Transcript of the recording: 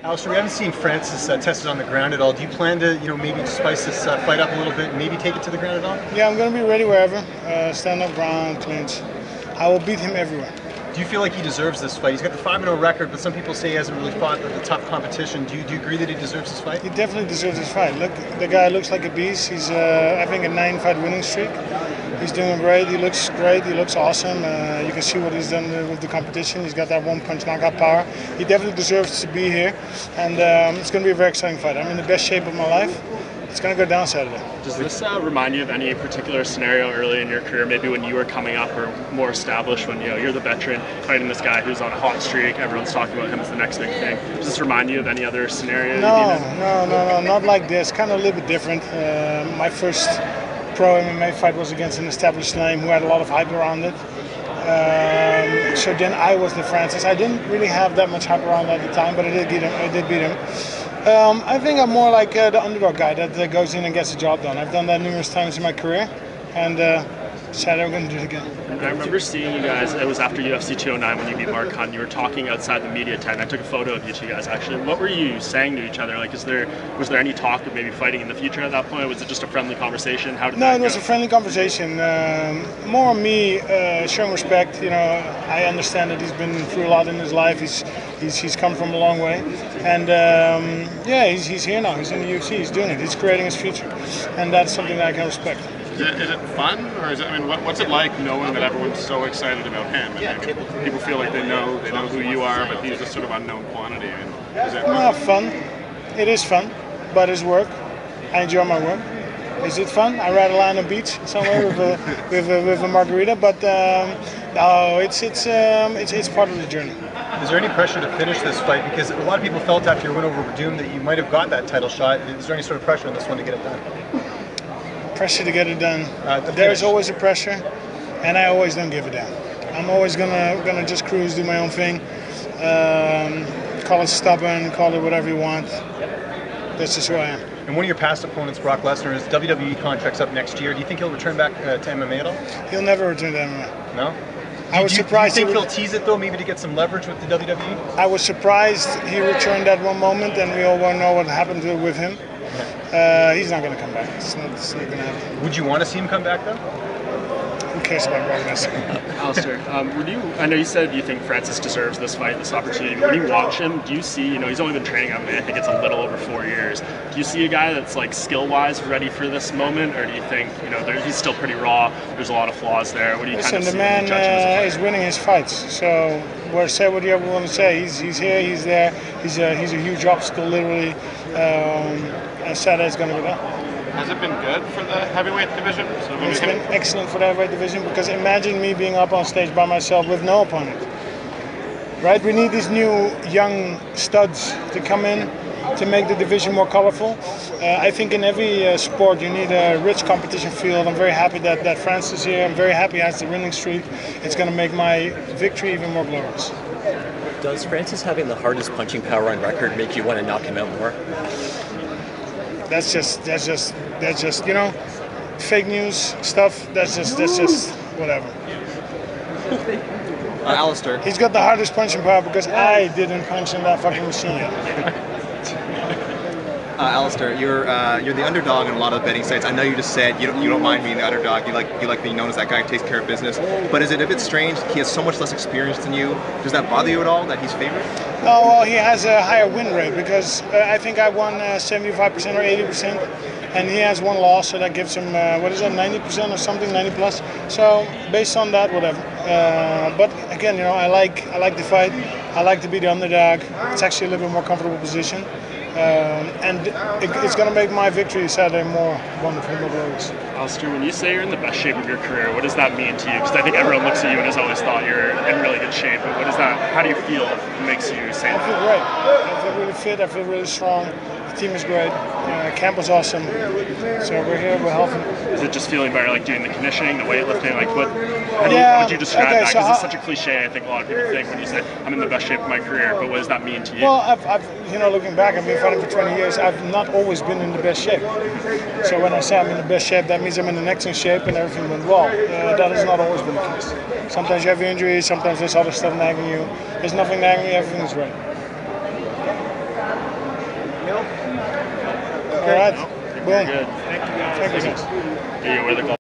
Alistair, we haven't seen Francis tested on the ground at all. Do you plan to, maybe spice this fight up a little bit and maybe take it to the ground at all? Yeah, I'm going to be ready wherever. Stand up, ground, clinch. I will beat him everywhere. Do you feel like he deserves this fight? He's got the 5-0 record, but some people say he hasn't really fought the tough competition. Do you agree that he deserves this fight? He definitely deserves this fight. Look, the guy looks like a beast. He's, I think, a 9-fight winning streak. He's doing great. He looks great. He looks awesome. You can see what he's done with the competition. He's got that one-punch knockout power. He definitely deserves to be here, and it's going to be a very exciting fight. I'm in the best shape of my life. It's going to go down Saturday. Does this remind you of any particular scenario early in your career, maybe when you were coming up or more established, when you're the veteran fighting this guy who's on a hot streak, everyone's talking about him as the next big thing? Does this remind you of any other scenario? No, not like this. Kind of a little bit different. My first pro MMA fight was against an established name who had a lot of hype around it. So then I was the Francis. I didn't really have that much hype around at the time, but I did beat him. I think I'm more like the underdog guy that goes in and gets the job done. I've done that numerous times in my career, and Saturday we're going to do it again. I remember seeing you guys, it was after UFC 209 when you beat Mark Hunt. You were talking outside the media tent. I took a photo of you two guys actually. What were you saying to each other? Like, was there any talk of maybe fighting in the future at that point? Was it just a friendly conversation? How did that go? It was a friendly conversation. More me showing respect. I understand that he's been through a lot in his life. He's come from a long way, and he's here now. He's in the UFC. He's doing it. He's creating his future, and that's something that I can respect. Is it fun, or is it? I mean, what's it like knowing that everyone's so excited about him? And people feel like they know who you are, but he's just sort of unknown quantity. I mean, is it fun? It is fun, but it's work. I enjoy my work. Is it fun? I rather lie on a beach somewhere with a margarita, but no, it's part of the journey. Is there any pressure to finish this fight? Because a lot of people felt after your win over Doom that you might have got that title shot. Is there any sort of pressure on this one to get it done? Pressure to get it done. There's always a pressure, and I always don't give it down. I'm always gonna just cruise, do my own thing. Call it stubborn, call it whatever you want. That's just who I am. And one of your past opponents, Brock Lesnar, his WWE contract's up next year. Do you think he'll return back to MMA at all? He'll never return to MMA. No? I was surprised. Do you think he'll tease it though, maybe to get some leverage with the WWE? I was surprised he returned at one moment, and we all want to know what happened with him. He's not going to come back. It's not going to happen. Would you want to see him come back though? Who cares about Brock Lesnar? Alistair, I know you said you think Francis deserves this fight, this opportunity. When you watch him, do you see, he's only been training MMA, I think it's a little over 4 years. Do you see a guy that's like skill-wise ready for this moment, or do you think, he's still pretty raw, there's a lot of flaws there? What do you Listen, kind of see the man is winning his fights, so say what you ever want to say. He's here, he's there, he's a huge obstacle, literally, and Saturday's going to go down. Has it been good for the heavyweight division? It's been excellent for the heavyweight division, because imagine me being up on stage by myself with no opponent. Right? We need these new young studs to come in to make the division more colorful. I think in every sport you need a rich competition field. I'm very happy that Francis is here. I'm very happy he has the winning streak. It's going to make my victory even more glorious. Does Francis having the hardest punching power on record make you want to knock him out more? That's just fake news stuff. That's just whatever. Alistair. He's got the hardest punching power because I didn't punch in that fucking machine yet. Alistair, you're the underdog in a lot of betting sites. I know you just said you don't mind being the underdog. You like being known as that guy who takes care of business. But is it a bit strange? He has so much less experience than you. Does that bother you at all that he's favored? Oh, well, he has a higher win rate because I think I won 75% or 80%, and he has one loss, so that gives him 90% or something, 90 plus. So based on that, whatever. But again, I like the fight. I like to be the underdog. It's actually a little bit more comfortable position. And it's going to make my victory Saturday more wonderful, more glorious. Alistair, when you say you're in the best shape of your career, what does that mean to you? Because I think everyone looks at you and has always thought you're in really good shape. But how do you feel it makes you say that? I feel great. I feel really fit. I feel really strong. The team is great. Camp was awesome. So we're here. We're healthy. Is it just feeling better, like doing the conditioning, the weightlifting? Like how would you describe that? Because it's such a cliche. I think a lot of people think when you say I'm in the best shape of my career. But what does that mean to you? Well, I've looking back, I've been fighting for 20 years. I've not always been in the best shape. So when I say I'm in the best shape, that means I'm in the next in shape and everything went well. That has not always been the case. Sometimes you have injuries. Sometimes there's other stuff nagging you. There's nothing nagging me. Everything is right. All right. No, I think Boom. we're good. Thank you guys. Yeah, we're the